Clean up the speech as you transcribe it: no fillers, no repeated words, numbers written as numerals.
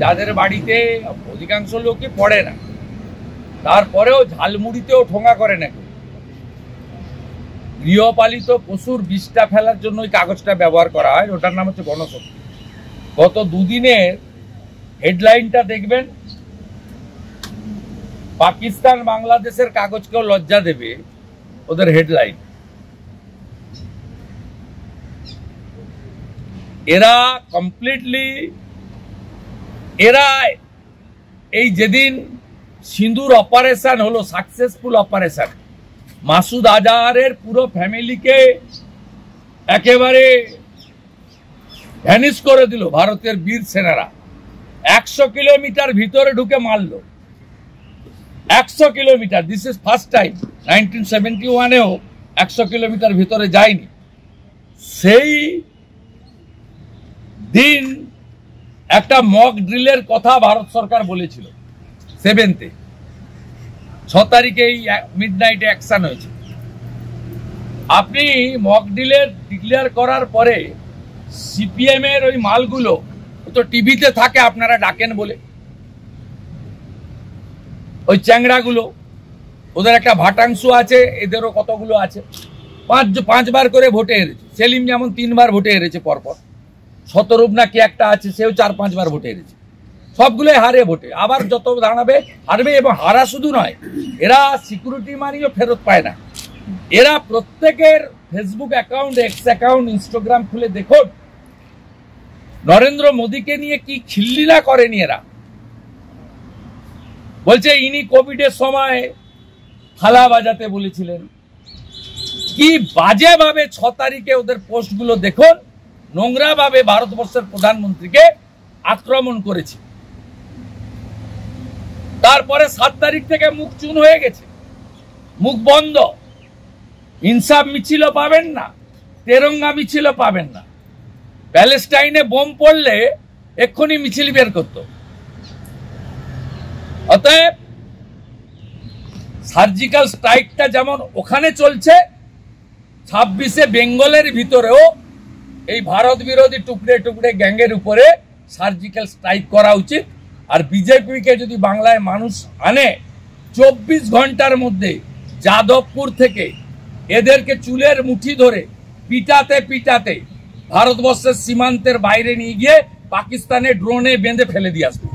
যাদের বাড়িতে অধিকাংশ লোকই পড়ে না, তারপরেও ঝালমুড়িতেও ঠোঙা করে না। গৃহপালিত পশুর বিষটা ফেলার জন্য ওই কাগজটা ব্যবহার করা হয়, ওটার নাম হচ্ছে গণশক্তি। গত দুদিনের হেডলাইনটা দেখবেন, পাকিস্তান বাংলাদেশের কাগজকেও লজ্জা দেবে ওদের হেডলাইন। এরা কমপ্লিটলি, এরা এই যেদিন সিঁদুর অপারেশন হলো, সাকসেসফুল অপারেশন, মাসুদ আজহারের পুরো ফ্যামিলিকে একেবারে ভ্যানিশ করে দিল ভারতের বীর সেনারা। 100 কিলোমিটার ভিতরে ঢুকে মারলো, 100 kilometre. This is first time. 1971-এও 100 কিলোমিটার ভিতরে যায়নি। সেই দিন একটা মক ড্রিলের কথা ভারত সরকার বলেছিল 7-তে, 6 তারিখে এই মিডনাইটে অ্যাকশন হয়েছে। আপনি মক ড্রিলের ডিক্লেয়ার করার পরে সিপিএম এর ওই মালগুলো তো টিভিতে থাকে, আপনারা ডাকেন বলে, ওই চ্যাংড়াগুলো, ওদের একটা ভাটাংশ আছে, এদেরও কতগুলো আছে, 5বার করে ভোটে হেরেছে। সেলিম যেমন 3বার ভোটে হেরেছে পরপর, শতরূপ না কি একটা আছে, সেও 4-5বার ভোটে হেরেছে। সবগুলোই হারে ভোটে, আবার যত দাঁড়াবে হারবে। এবং হারা শুধু নয়, এরা সিকিউরিটি মানিও ফেরত পায় না। এরা প্রত্যেকের Facebook account, x account, Instagram খুলে দেখুন, নরেন্দ্র মোদীকে নিয়ে কি খিল্লিনা করেনি এরা। বলছে ইনি কোভিডের সময় থালা বাজাতে বলেছিলেন। কি বাজে ভাবে 6 তারিখে ওদের পোস্টগুলো দেখুন, নোংরা ভাবে ভারতবর্ষের প্রধানমন্ত্রীকে আক্রমণ করেছে। তারপরে 7 তারিখ থেকে মুখ চুন হয়ে গেছে, মুখ বন্ধ। ইনসাফ মিছিলও পাবেন না, তেরঙ্গা মিছিলও পাবেন না। প্যালেস্টাইনে বোম পড়লে এক্ষুনি মিছিল বের করত। অতএব সার্জিক্যাল স্ট্রাইকটা যেমন ওখানে চলছে, 26-এ বেঙ্গলের ভিতরেও এই ভারত বিরোধী টুকরে টুকরে গ্যাংয়ের উপরে সার্জিক্যাল স্ট্রাইক করা উচিত। আর বিজেপিকে যদি বাংলায় মানুষ আনে, 24 ঘন্টার মধ্যে যাদবপুর থেকে এদেরকে চুলের মুঠি ধরে পিটাতে পিটাতে ভারতবর্ষের সীমান্তের বাইরে নিয়ে গিয়ে পাকিস্তানে ড্রোনে বেঁধে ফেলে দিয়ে আসবে।